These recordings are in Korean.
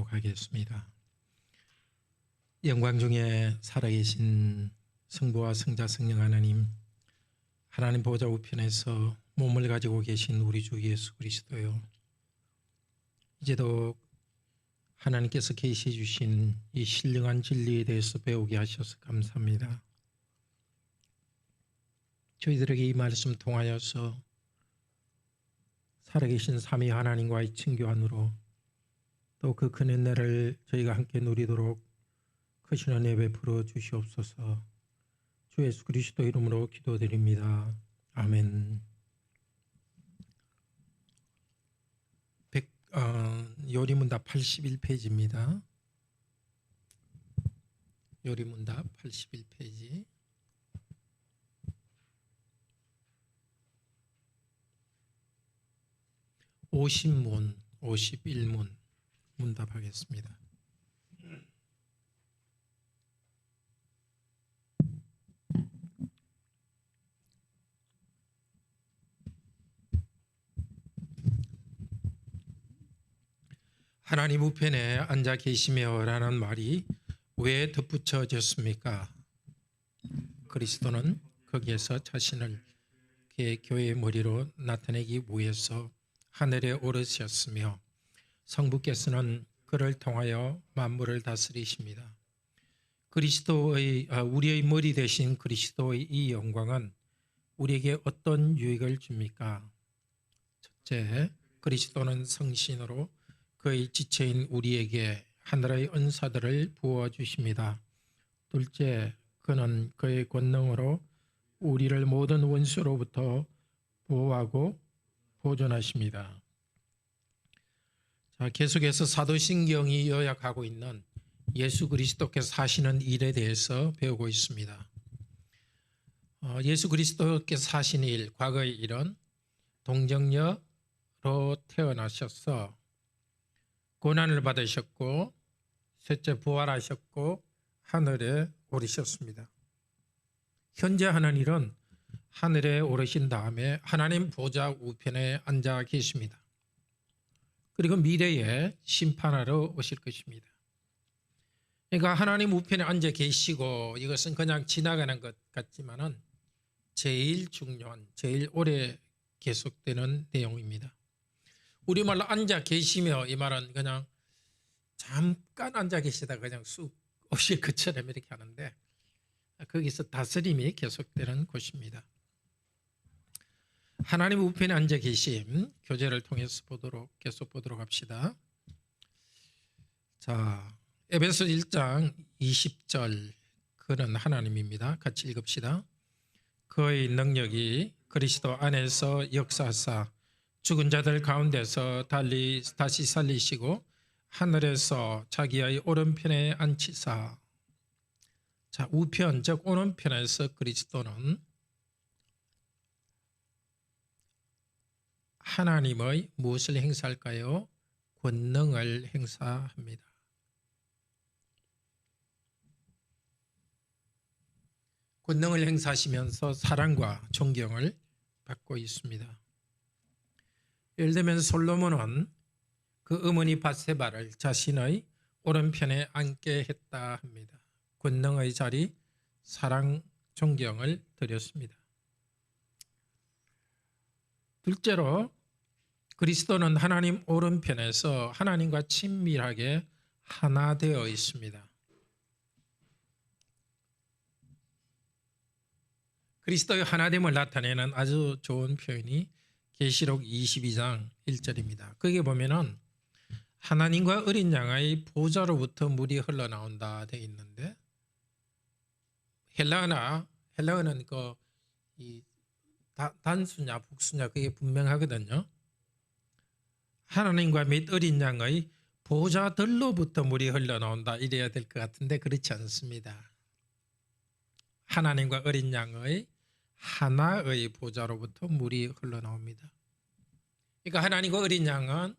기도하도록 하겠습니다. 영광 중에 살아계신 성부와 성자 성령 하나님, 하나님 보좌 우편에서 몸을 가지고 계신 우리 주 예수 그리스도요, 이제도 하나님께서 계시해 주신 이 신령한 진리에 대해서 배우게 하셔서 감사합니다. 저희들에게 이 말씀 통하여서 살아계신 삼위 하나님과의 친교 안으로 또 그 큰 은혜를 저희가 함께 누리도록 크신 은혜 베풀어 주시옵소서. 주 예수 그리스도 이름으로 기도드립니다. 아멘. 요리문답 81페이지입니다. 요리문답 81페이지. (50문) 51문 문답하겠습니다. 하나님 우편에 앉아 계시며 라는 말이 왜 덧붙여졌습니까? 그리스도는 거기에서 자신을 그의 교회의 머리로 나타내기 위해서 하늘에 오르셨으며 성부께서는 그를 통하여 만물을 다스리십니다. 우리의 머리 되신 그리스도의 이 영광은 우리에게 어떤 유익을 줍니까? 첫째, 그리스도는 성신으로 그의 지체인 우리에게 하늘의 은사들을 부어주십니다. 둘째, 그는 그의 권능으로 우리를 모든 원수로부터 보호하고 보존하십니다. 자, 계속해서 사도신경이 요약하고 있는 예수 그리스도께서 하시는 일에 대해서 배우고 있습니다. 예수 그리스도께서 하신 일, 과거의 일은 동정녀로 태어나셔서 고난을 받으셨고 셋째 부활하셨고 하늘에 오르셨습니다. 현재 하는 일은 하늘에 오르신 다음에 하나님 보좌 우편에 앉아 계십니다. 그리고 미래에 심판하러 오실 것입니다. 그러니까 하나님 우편에 앉아 계시고 이것은 그냥 지나가는 것 같지만은 제일 중요한, 제일 오래 계속되는 내용입니다. 우리말로 앉아 계시며 이 말은 그냥 잠깐 앉아 계시다 그냥 쑥 오실 것처럼 이렇게 하는데 거기서 다스림이 계속되는 곳입니다. 하나님 우편에 앉아 계심 교재를 통해서 계속 보도록 합시다. 자, 에베소 1장 20절 그는 하나님입니다. 같이 읽읍시다. 그의 능력이 그리스도 안에서 역사하사 죽은 자들 가운데서 다시 살리시고 하늘에서 자기의 오른편에 앉히사. 자, 우편 즉 오른편에서 그리스도는 하나님의 무엇을 행사할까요? 권능을 행사합니다. 권능을 행사하시면서 사랑과 존경을 받고 있습니다. 예를 들면 솔로몬은 그 어머니 밧세바를 자신의 오른편에 앉게 했다 합니다. 권능의 자리, 사랑, 존경을 드렸습니다. 둘째로 그리스도는 하나님 오른편에서 하나님과 친밀하게 하나 되어 있습니다. 그리스도의 하나됨을 나타내는 아주 좋은 표현이 계시록 22장 1절입니다. 거기에 보면은 하나님과 어린 양의 보좌로부터 물이 흘러나온다 되어 있는데 헬라어는 단수냐 복수냐 그게 분명하거든요. 하나님과 및 어린 양의 보좌들로부터 물이 흘러나온다 이래야 될 것 같은데 그렇지 않습니다. 하나님과 어린 양의 하나의 보좌로부터 물이 흘러나옵니다. 그러니까 하나님과 어린 양은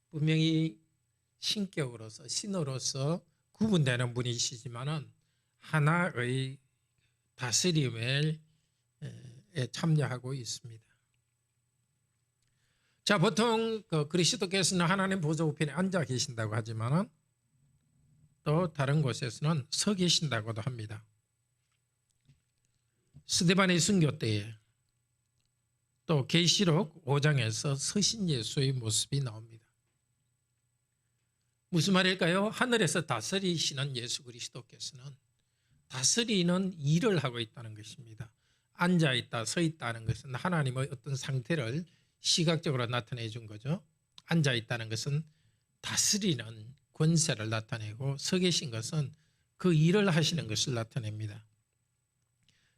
분명히 신격으로서 신으로서 구분되는 분이시지만은 하나의 다스림에 참여하고 있습니다. 자, 보통 그리스도께서는 하나님 보좌 우편에 앉아 계신다고 하지만은 또 다른 곳에서는 서 계신다고도 합니다. 스데반의 순교 때에 또 계시록 5장에서 서신 예수의 모습이 나옵니다. 무슨 말일까요? 하늘에서 다스리시는 예수 그리스도께서는 다스리는 일을 하고 있다는 것입니다. 앉아있다, 서 있다는 것은 하나님의 어떤 상태를 시각적으로 나타내 준 거죠. 앉아있다는 것은 다스리는 권세를 나타내고 서 계신 것은 그 일을 하시는 것을 나타냅니다.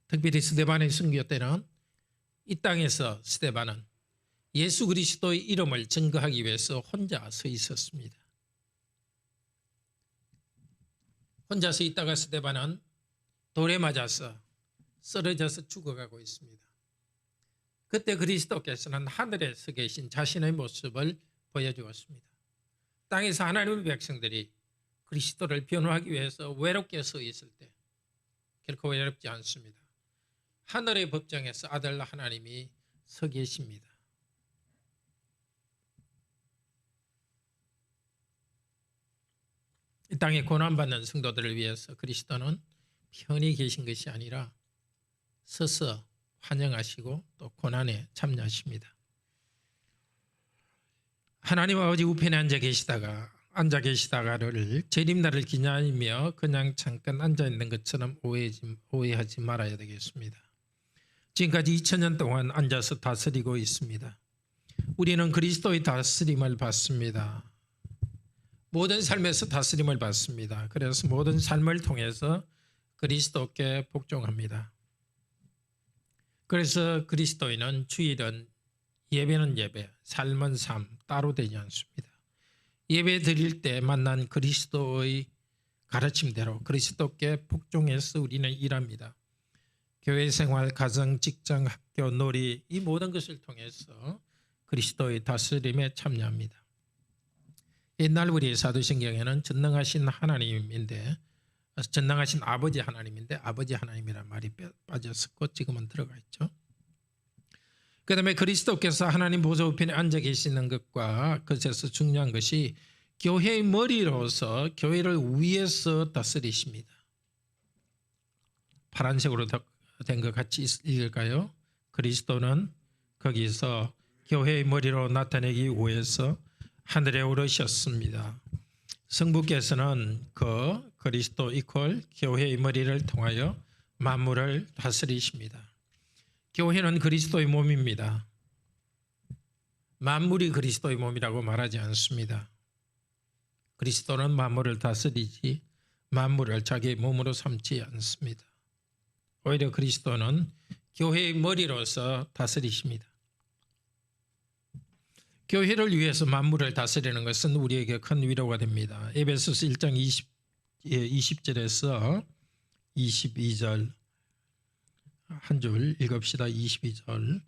특별히 스데반의 순교 때는 이 땅에서 스데반은 예수 그리스도의 이름을 증거하기 위해서 혼자 서 있었습니다. 혼자 서 있다가 스데반은 돌에 맞아서 쓰러져서 죽어가고 있습니다. 그때 그리스도께서는 하늘에 서 계신 자신의 모습을 보여주었습니다. 땅에서 하나님의 백성들이 그리스도를 변호하기 위해서 외롭게 서 있을 때 결코 외롭지 않습니다. 하늘의 법정에서 아들 하나님이 서 계십니다. 이 땅에 고난받는 성도들을 위해서 그리스도는 편히 계신 것이 아니라 서서 환영하시고 또 고난에 참여하십니다. 하나님 아버지 우편에 앉아 계시다가를 재림날을 기념하며 그냥 잠깐 앉아 있는 것처럼 오해하지 말아야 되겠습니다. 지금까지 2000년 동안 앉아서 다스리고 있습니다. 우리는 그리스도의 다스림을 받습니다. 모든 삶에서 다스림을 받습니다. 그래서 모든 삶을 통해서 그리스도께 복종합니다. 그래서 그리스도인은 주일은 예배는 예배, 삶은 삶 따로 되지 않습니다. 예배 드릴 때 만난 그리스도의 가르침대로 그리스도께 복종해서 우리는 일합니다. 교회 생활, 가정, 직장, 학교, 놀이 이 모든 것을 통해서 그리스도의 다스림에 참여합니다. 옛날 우리 사도신경에는 전능하신 하나님인데 전능하신 아버지 하나님인데 아버지 하나님이란 말이 빠졌었고 지금은 들어가 있죠. 그 다음에 그리스도께서 하나님 보좌 우편에 앉아 계시는 것과 그것에서 중요한 것이 교회의 머리로서 교회를 위에서 다스리십니다. 파란색으로 된 것 같이 읽을까요? 그리스도는 거기서 교회의 머리로 나타내기 위해서 하늘에 오르셨습니다. 성부께서는 그 그리스도 이퀄 교회의 머리를 통하여 만물을 다스리십니다. 교회는 그리스도의 몸입니다. 만물이 그리스도의 몸이라고 말하지 않습니다. 그리스도는 만물을 다스리지 만물을 자기의 몸으로 삼지 않습니다. 오히려 그리스도는 교회의 머리로서 다스리십니다. 교회를 위해서 만물을 다스리는 것은 우리에게 큰 위로가 됩니다. 에베소서 1장 20절에서 22절 한 줄 읽읍시다. 22절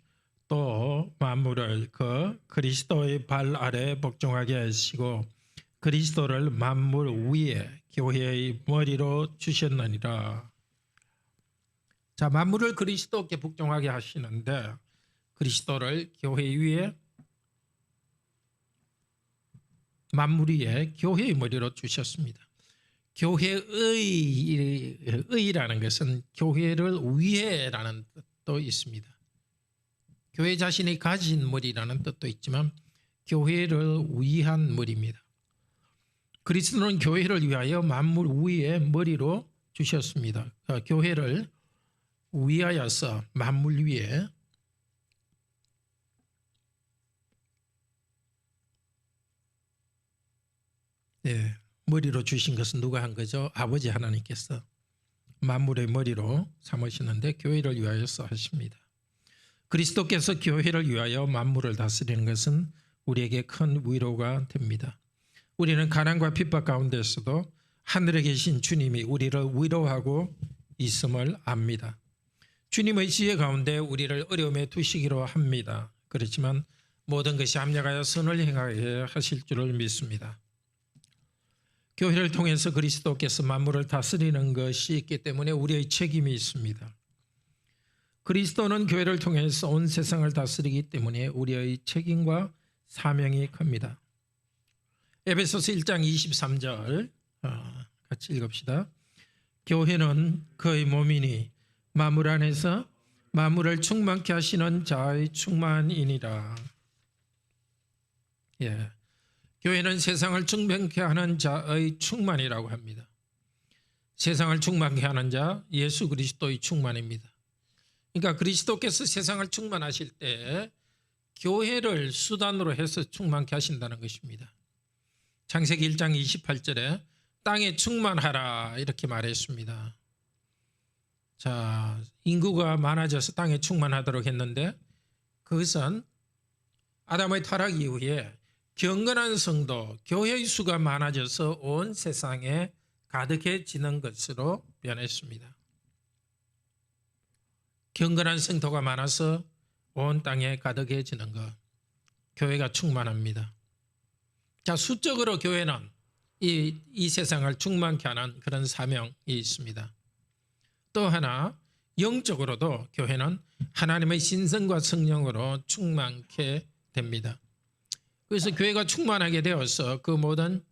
또 만물을 그 그리스도의 발 아래 복종하게 하시고 그리스도를 만물 위에 교회의 머리로 주셨느니라. 자, 만물을 그리스도께 복종하게 하시는데 그리스도를 교회 위에 만물 위에 교회의 머리로 주셨습니다. 교회의라는 것은 교회를 위해라는 뜻도 있습니다. 교회 자신이 가진 머리라는 뜻도 있지만 교회를 위한 머리입니다. 그리스도는 교회를 위하여 만물 위에 머리로 주셨습니다. 교회를 위하여서 만물 위에 머리로 주신 것은 누가 한 거죠? 아버지 하나님께서 만물의 머리로 삼으시는데 교회를 위하여서 하십니다. 그리스도께서 교회를 위하여 만물을 다스리는 것은 우리에게 큰 위로가 됩니다. 우리는 가난과 핍박 가운데서도 하늘에 계신 주님이 우리를 위로하고 있음을 압니다. 주님의 지혜 가운데 우리를 어려움에 두시기로 합니다. 그렇지만 모든 것이 합력하여 선을 행하게 하실 줄을 믿습니다. 교회를 통해서 그리스도께서 만물을 다스리는 것이 있기 때문에 우리의 책임이 있습니다. 그리스도는 교회를 통해서 온 세상을 다스리기 때문에 우리의 책임과 사명이 큽니다. 에베소서 1장 23절 같이 읽읍시다. 교회는 그의 몸이니 만물 안에서 만물을 충만케 하시는 자의 충만이니라. 예, 교회는 세상을 충만케 하는 자의 충만이라고 합니다. 세상을 충만케 하는 자 예수 그리스도의 충만입니다. 그러니까 그리스도께서 세상을 충만하실 때 교회를 수단으로 해서 충만케 하신다는 것입니다. 창세기 1장 28절에 땅에 충만하라 이렇게 말했습니다. 자, 인구가 많아져서 땅에 충만하도록 했는데 그것은 아담의 타락 이후에 경건한 성도, 교회의 수가 많아져서 온 세상에 가득해지는 것으로 변했습니다. 경건한 성도가 많아서 온 땅에 가득해지는 것, 교회가 충만합니다. 자, 수적으로 교회는 이 세상을 충만케 하는 그런 사명이 있습니다. 또 하나 영적으로도 교회는 하나님의 신성과 성령으로 충만케 됩니다. 그래서 교회가 충만하게 되어서 그 모든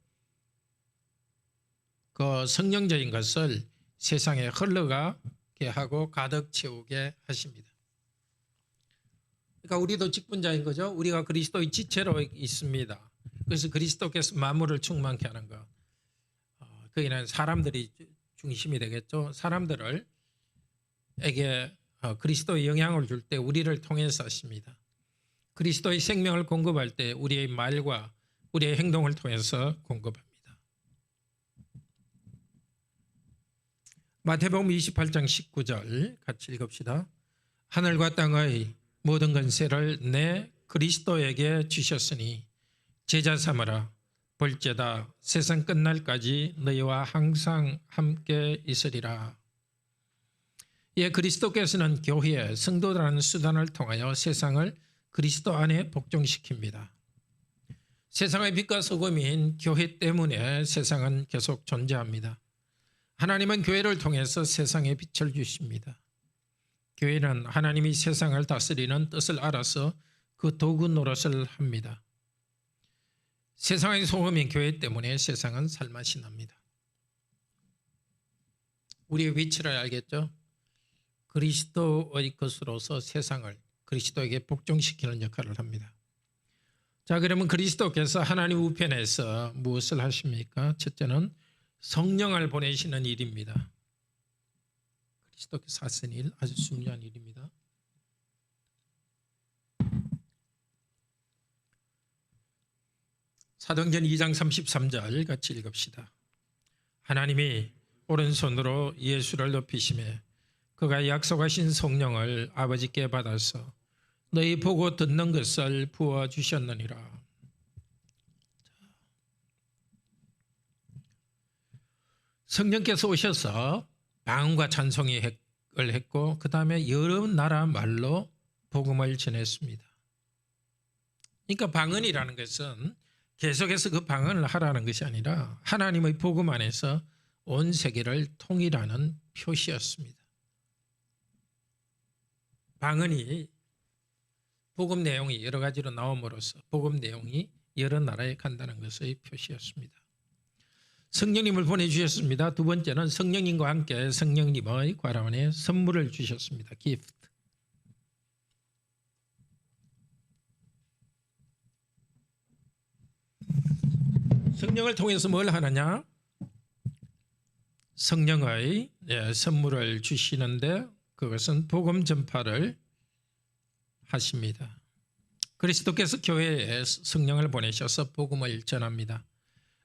그 성령적인 것을 세상에 흘러가게 하고 가득 채우게 하십니다. 그러니까 우리도 직분자인 거죠. 우리가 그리스도의 지체로 있습니다. 그래서 그리스도께서 만물을 충만케 하는 것. 거기는 사람들이 중심이 되겠죠. 사람들에게 그리스도의 영향을 줄 때 우리를 통해서 하십니다. 그리스도의 생명을 공급할 때 우리의 말과 우리의 행동을 통해서 공급합니다. 마태복음 28장 19절 같이 읽읍시다. 하늘과 땅의 모든 권세를 내 그리스도에게 주셨으니 제자 삼으라. 볼지어다 세상 끝날까지 너희와 항상 함께 있으리라. 예, 그리스도께서는 교회, 성도라는 수단을 통하여 세상을 그리스도 안에 복종시킵니다. 세상의 빛과 소금인 교회 때문에 세상은 계속 존재합니다. 하나님은 교회를 통해서 세상에 빛을 주십니다. 교회는 하나님이 세상을 다스리는 뜻을 알아서 그 도구 노릇을 합니다. 세상의 소금인 교회 때문에 세상은 살맛이 납니다. 우리의 위치를 알겠죠? 그리스도의 것으로서 세상을 그리스도에게 복종시키는 역할을 합니다. 자, 그러면 그리스도께서 하나님 우편에서 무엇을 하십니까? 첫째는 성령을 보내시는 일입니다. 그리스도께서 하신 일, 아주 중요한 일입니다. 사도행전 2장 33절 같이 읽읍시다. 하나님이 오른손으로 예수를 높이시매 그가 약속하신 성령을 아버지께 받아서 너희 보고 듣는 것을 부어주셨느니라. 성령께서 오셔서 방언과 찬송을 했고 그 다음에 여러 나라 말로 복음을 전했습니다. 그러니까 방언이라는 것은 계속해서 그 방언을 하라는 것이 아니라 하나님의 복음 안에서 온 세계를 통일하는 표시였습니다. 방언이 복음 내용이 여러 가지로 나옴으로써 복음 내용이 여러 나라에 간다는 것의 표시였습니다. 성령님을 보내주셨습니다. 두 번째는 성령님과 함께 성령님의 과람원에 선물을 주셨습니다. 기프트. 성령을 통해서 뭘 하느냐? 성령의 선물을 주시는데 그것은 복음 전파를 하십니다. 그리스도께서 교회에 성령을 보내셔서 복음을 전합니다.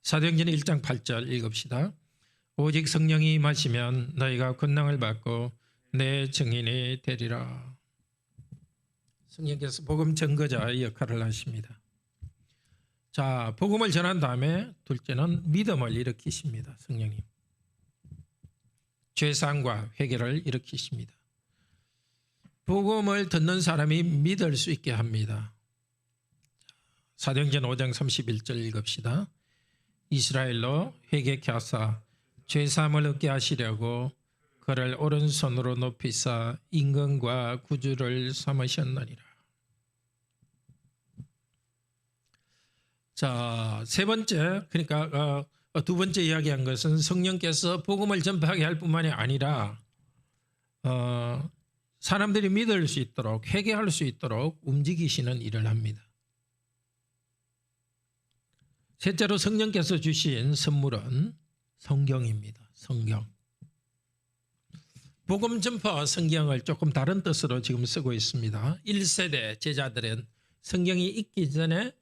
사도행전 1장 8절 읽읍시다. 오직 성령이 임하시면 너희가 권능을 받고 내 증인이 되리라. 성령께서 복음 전거자의 역할을 하십니다. 자, 복음을 전한 다음에 둘째는 믿음을 일으키십니다. 성령님. 죄사함과 회개를 일으키십니다. 복음을 듣는 사람이 믿을 수 있게 합니다. 사도행전 5장 31절 읽읍시다. 이스라엘로 회개케 하사 죄사함을 얻게 하시려고 그를 오른손으로 높이사 임금과 구주를 삼으셨느니라. 자, 세 번째, 그러니까 두 번째 이야기한 것은 성령께서 복음을 전파하게 할 뿐만이 아니라 사람들이 믿을 수 있도록, 회개할 수 있도록 움직이시는 일을 합니다. 셋째로 성령께서 주신 선물은 성경입니다. 성경. 복음 전파와 성경을 조금 다른 뜻으로 지금 쓰고 있습니다. 1세대 제자들은 성경이 있기 전에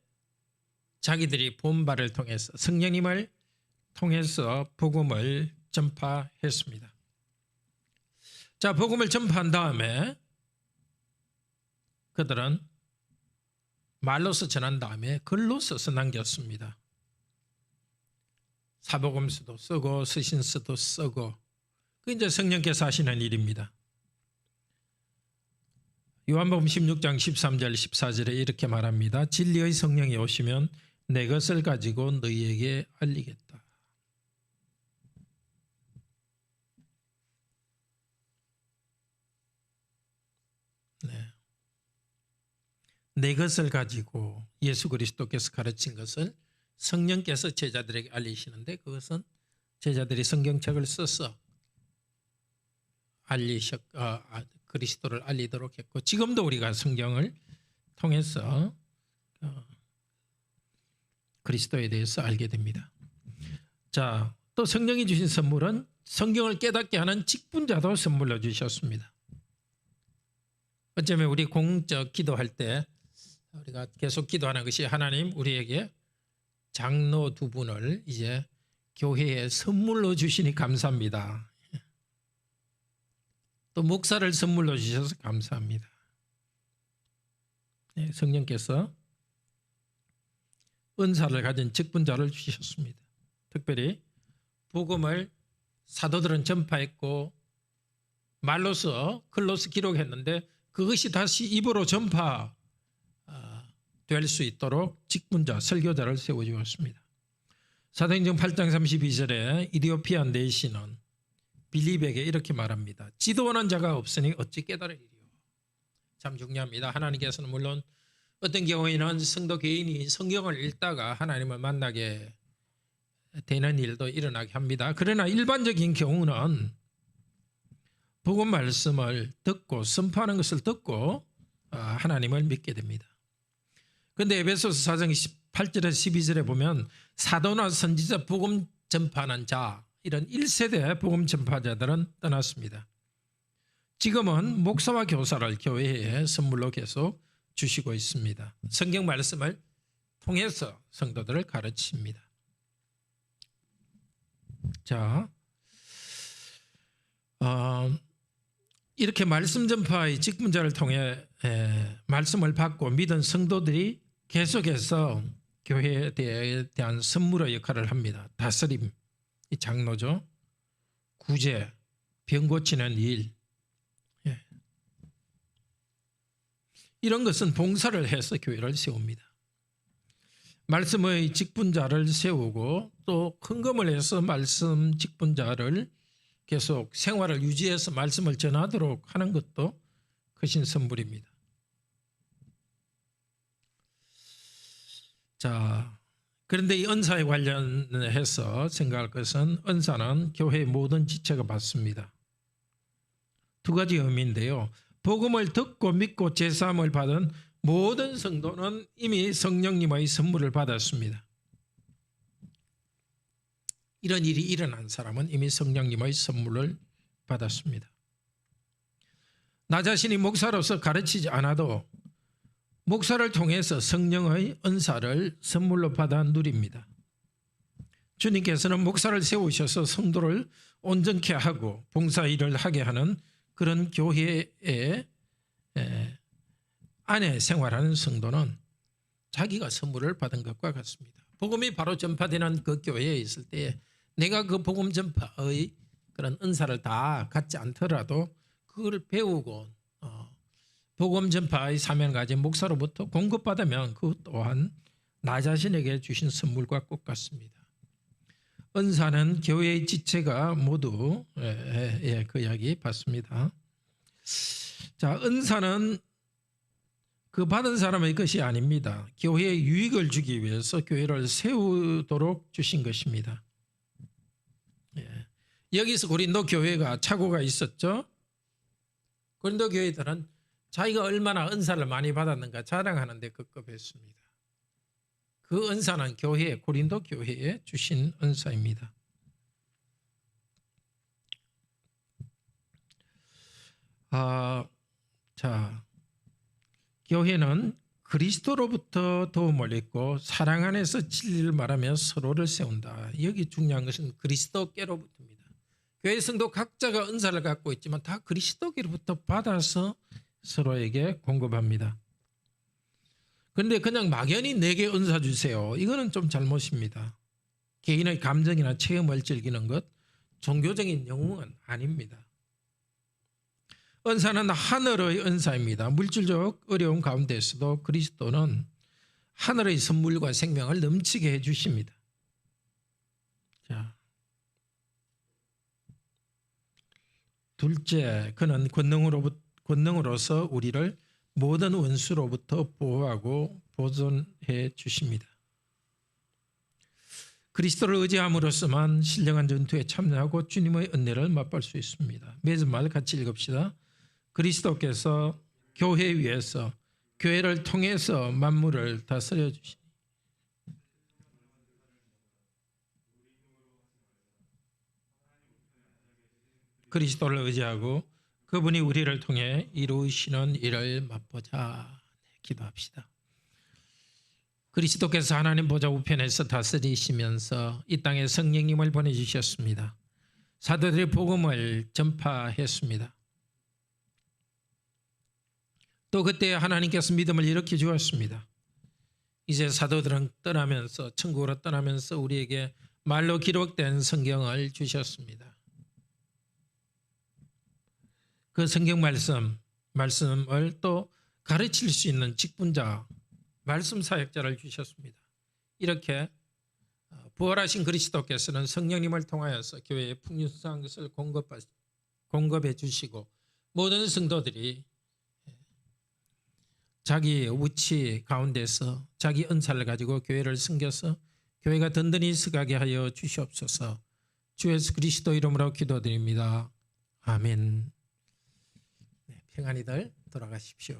자기들이 본 바를 통해서 성령님을 통해서 복음을 전파했습니다. 자, 복음을 전파한 다음에 그들은 말로서 전한 다음에 글로 써서 남겼습니다. 사복음서도 쓰고 서신서도 쓰고, 그 이제 성령께서 하시는 일입니다. 요한복음 16장 13절 14절에 이렇게 말합니다. 진리의 성령이 오시면 내 것을 가지고 너희에게 알리겠다. 네. 내 것을 가지고 예수 그리스도께서 가르친 것을 성령께서 제자들에게 알리시는데, 그것은 제자들이 성경책을 써서 그리스도를 알리도록 했고, 지금도 우리가 성경을 통해서 그리스도에 대해서 알게 됩니다. 자, 또 성령이 주신 선물은 성경을 깨닫게 하는 직분자도 선물로 주셨습니다. 어쩌면 우리 공적 기도할 때 우리가 계속 기도하는 것이, 하나님 우리에게 장로 두 분을 이제 교회에 선물로 주시니 감사합니다. 또 목사를 선물로 주셔서 감사합니다. 네, 성령께서 은사를 가진 직분자를 주셨습니다. 특별히 복음을 사도들은 전파했고 말로서 글로서 기록했는데, 그것이 다시 입으로 전파 될 수 있도록 직분자, 설교자를 세워주었습니다. 사도행전 8장 32절에 이디오피아 내시는 빌립에게 이렇게 말합니다. 지도하는 자가 없으니 어찌 깨달으리요. 참 중요합니다. 하나님께서는 물론 어떤 경우에는 성도 개인이 성경을 읽다가 하나님을 만나게 되는 일도 일어나게 합니다. 그러나 일반적인 경우는 복음 말씀을 듣고 선포하는 것을 듣고 하나님을 믿게 됩니다. 그런데 에베소서 4장 8절에서 12절에 보면 사도나 선지자, 복음 전파하는 자, 이런 1세대 복음 전파자들은 떠났습니다. 지금은 목사와 교사를 교회에 선물로 계속 주시고 있습니다. 성경 말씀을 통해서 성도들을 가르칩니다. 자, 이렇게 말씀 전파의 직분자를 통해 말씀을 받고 믿은 성도들이 계속해서 교회에 대한 선물의 역할을 합니다. 다스림, 이 장로죠. 구제, 병 고치는 일, 이런 것은 봉사를 해서 교회를 세웁니다. 말씀의 직분자를 세우고 또 헌금을 해서 말씀 직분자를 계속 생활을 유지해서 말씀을 전하도록 하는 것도 크신 선물입니다. 자, 그런데 이 은사에 관련해서 생각할 것은, 은사는 교회의 모든 지체가 받습니다. 두 가지 의미인데요. 복음을 듣고 믿고 제사함을 받은 모든 성도는 이미 성령님의 선물을 받았습니다. 이런 일이 일어난 사람은 이미 성령님의 선물을 받았습니다. 나 자신이 목사로서 가르치지 않아도 목사를 통해서 성령의 은사를 선물로 받아 누립니다. 주님께서는 목사를 세우셔서 성도를 온전케 하고 봉사 일을 하게 하는 그런 교회의 안에 생활하는 성도는 자기가 선물을 받은 것과 같습니다. 복음이 바로 전파되는 그 교회에 있을 때 내가 그 복음 전파의 그런 은사를 다 갖지 않더라도 그걸 배우고 복음 전파의 사명을 가진 목사로부터 공급받으면 그 또한 나 자신에게 주신 선물과 똑같습니다. 은사는 교회의 지체가 모두 그 이야기 받습니다. 자, 은사는 그 받은 사람의 것이 아닙니다. 교회에 유익을 주기 위해서 교회를 세우도록 주신 것입니다. 예. 여기서 고린도 교회가 착오가 있었죠. 고린도 교회들은 자기가 얼마나 은사를 많이 받았는가 자랑하는 데 급급했습니다. 그 은사는 고린도 교회에 주신 은사입니다. 자, 교회는 그리스도로부터 도움을 얻고 사랑 안에서 진리를 말하며 서로를 세운다. 여기 중요한 것은 그리스도께로부터입니다. 교회 성도 각자가 은사를 갖고 있지만 다 그리스도께로부터 받아서 서로에게 공급합니다. 그런데 그냥 막연히 내게 은사 주세요. 이거는 좀 잘못입니다. 개인의 감정이나 체험을 즐기는 것, 종교적인 영웅은 아닙니다. 은사는 하늘의 은사입니다. 물질적 어려움 가운데서도 그리스도는 하늘의 선물과 생명을 넘치게 해주십니다. 자, 둘째, 그는 권능으로서 우리를 모든 원수로부터 보호하고 보존해 주십니다. 그리스도를 의지함으로써만 신령한 전투에 참여하고 주님의 은혜를 맛볼 수 있습니다. 매주 말 같이 읽읍시다. 그리스도께서 교회 위에서 교회를 통해서 만물을 다스려 주시니 그리스도를 의지하고 그분이 우리를 통해 이루시는 일을 맛보자. 기도합시다. 그리스도께서 하나님 보좌 우편에서 다스리시면서 이 땅에 성령님을 보내주셨습니다. 사도들이 복음을 전파했습니다. 또 그때 하나님께서 믿음을 일으켜 주었습니다. 이제 사도들은 떠나면서 천국으로 떠나면서 우리에게 말로 기록된 성경을 주셨습니다. 그 성경 말씀을 또 가르칠 수 있는 직분자, 말씀 사역자를 주셨습니다. 이렇게 부활하신 그리스도께서는 성령님을 통하여서 교회에 풍요한 것을 공급해 주시고 모든 성도들이 자기 위치 가운데서 자기 은사를 가지고 교회를 섬겨서 교회가 든든히 서가게 하여 주시옵소서. 주 예수 그리스도 이름으로 기도드립니다. 아멘. 평안히들 돌아가십시오.